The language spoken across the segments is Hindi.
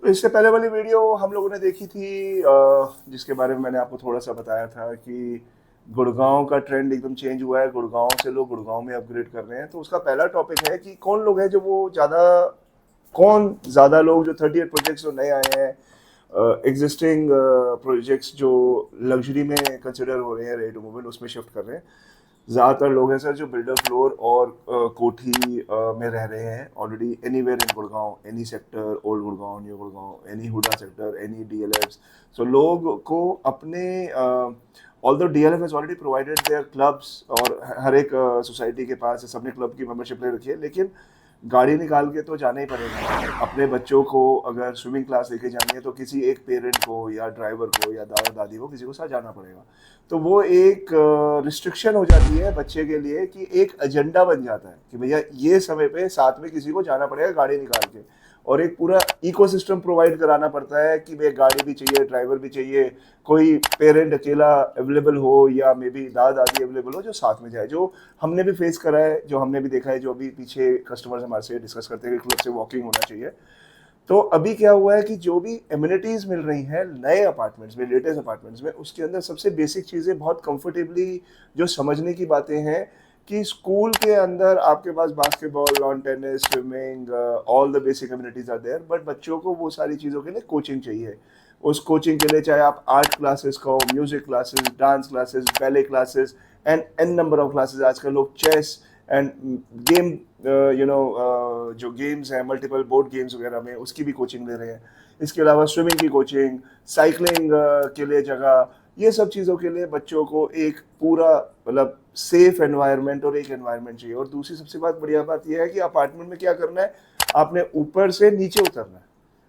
तो इससे पहले वाली वीडियो हम लोगों ने देखी थी, जिसके बारे में मैंने आपको थोड़ा सा बताया था कि गुड़गांव का ट्रेंड एकदम चेंज हुआ है, गुड़गांव से लोग गुड़गांव में अपग्रेड कर रहे हैं। तो उसका पहला टॉपिक है कि कौन लोग हैं जो वो ज़्यादा, कौन ज़्यादा लोग जो 38 प्रोजेक्ट्स जो नए आए हैं, एग्जिस्टिंग प्रोजेक्ट्स जो लग्जरी में कंसिडर हो रहे हैं रेडी टू मूव इन, उसमें शिफ्ट कर रहे हैं। ज़्यादातर लोग हैं सर जो बिल्डर फ्लोर और कोठी में रह रहे हैं already, anywhere in Gurgaon, any sector, old Gurgaon, new Gurgaon, any HUDA sector, any DLFs. So लोग को अपने, although DLF has already provided their clubs, और हर एक सोसाइटी के पास सबने क्लब की मेंबरशिप ले रखी है, लेकिन गाड़ी निकाल के तो जाना ही पड़ेगा। अपने बच्चों को अगर स्विमिंग क्लास लेके जानी है तो किसी एक पेरेंट को या ड्राइवर को या दादा दादी को, किसी को साथ जाना पड़ेगा। तो वो एक रिस्ट्रिक्शन हो जाती है बच्चे के लिए, कि एक एजेंडा बन जाता है कि भैया ये समय पे साथ में किसी को जाना पड़ेगा गाड़ी निकाल के, और एक पूरा इकोसिस्टम प्रोवाइड कराना पड़ता है कि भाई गाड़ी भी चाहिए, ड्राइवर भी चाहिए, कोई पेरेंट अकेला अवेलेबल हो या मे बी दादा दादी अवेलेबल हो जो साथ में जाए। जो हमने भी फेस करा है, जो हमने भी देखा है, जो अभी पीछे कस्टमर्स हमारे से डिस्कस करते हैं कि क्लब से वॉकिंग होना चाहिए। तो अभी क्या हुआ है कि जो भी एमिनिटीज मिल रही हैं नए अपार्टमेंट्स में, लेटेस्ट अपार्टमेंट्स में, उसके अंदर सबसे बेसिक चीज़ें बहुत कंफर्टेबली जो समझने की बातें हैं, कि स्कूल के अंदर आपके पास basketball, lawn tennis, swimming, all the basic amenities are there, but बच्चों को वो सारी चीज़ों के लिए कोचिंग चाहिए। उस कोचिंग के लिए चाहे आप आर्ट क्लासेस का हो, music classes, dance classes, ballet classes, and an number of classes. आजकल लोग चेस एंड गेम, जो गेम्स हैं मल्टीपल बोर्ड गेम्स वगैरह में, उसकी भी कोचिंग ले रहे हैं। इसके अलावा स्विमिंग की कोचिंग, साइकिलिंग के लिए जगह, ये सब चीज़ों के लिए बच्चों को एक पूरा मतलब सेफ एनवायरनमेंट और एक एनवायरनमेंट चाहिए। और दूसरी सबसे बढ़िया बात यह है कि अपार्टमेंट में क्या करना है, आपने ऊपर से नीचे उतरना है,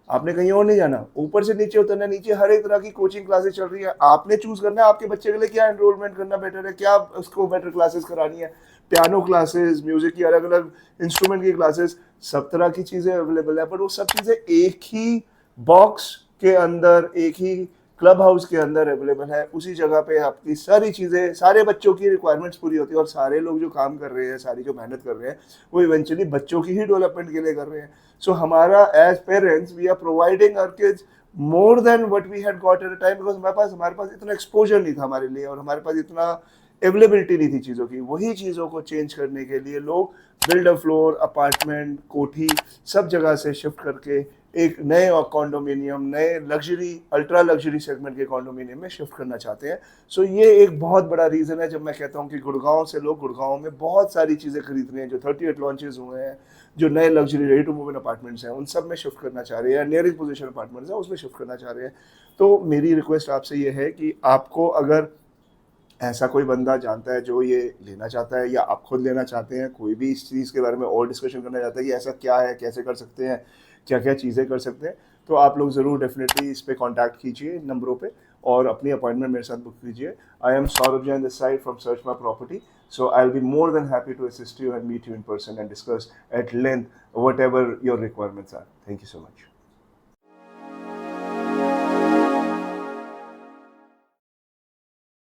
आपने कहीं और नहीं जाना, ऊपर से नीचे उतरना है। नीचे हर एक तरह की कोचिंग क्लासेस चल रही है, आपने चूज करना है आपके बच्चे के लिए क्या एनरोलमेंट करना बेटर है, क्या उसको बेटर क्लासेस करानी है। पियानो क्लासेस, म्यूजिक की अलग अलग इंस्ट्रूमेंट की क्लासेस, सब तरह की चीज़ें अवेलेबल है। पर वो सब चीज़ें एक ही बॉक्स के अंदर, एक ही क्लब हाउस के अंदर अवेलेबल है। उसी जगह पे आपकी सारी चीज़ें, सारे बच्चों की रिक्वायरमेंट्स पूरी होती है, और सारे लोग जो काम कर रहे हैं, सारी जो मेहनत कर रहे हैं, वो इवेंचुअली बच्चों की ही डेवलपमेंट के लिए कर रहे हैं। सो हमारा as parents we are providing our kids more than what we had got at a time, because हमारे पास इतना एक्सपोजर नहीं था हमारे लिए, और हमारे पास इतना अवेलेबिलिटी नहीं थी चीज़ों की। वही चीज़ों को चेंज करने के लिए लोग बिल्डर फ्लोर, अपार्टमेंट, कोठी, सब जगह से शिफ्ट करके एक नए कॉन्डोमिनियम, नए लग्जरी, अल्ट्रा लग्जरी सेगमेंट के कॉन्डोमिनियम में शिफ्ट करना चाहते हैं। सो ये एक बहुत बड़ा रीज़न है जब मैं कहता हूँ कि गुड़गांव से लोग गुड़गांव में बहुत सारी चीज़ें खरीद रहे हैं। जो 38 लॉन्चेस हुए हैं, जो नए luxury ready to move in apartments हैं, उन सब में शिफ्ट करना चाह रहे हैं, नियरिंग पोजीशन अपार्टमेंट्स हैं उसमें शिफ्ट करना चाह रहे हैं। तो मेरी रिक्वेस्ट आपसे ये है कि आपको अगर ऐसा कोई बंदा जानता है जो ये लेना चाहता है, या आप खुद लेना चाहते हैं, कोई भी इस चीज़ के बारे में और डिस्कशन करना चाहता है कि ऐसा क्या है, कैसे कर सकते हैं, क्या क्या चीज़ें कर सकते हैं, तो आप लोग ज़रूर डेफिनेटली इस पे कांटेक्ट कीजिए इन नंबरों पे, और अपनी अपॉइंटमेंट मेरे साथ बुक कीजिए। I am Saurabh Jain this side from search my property. So I'll be more than happy to assist you and meet you in person and discuss at length whatever your requirements are. Thank you so much.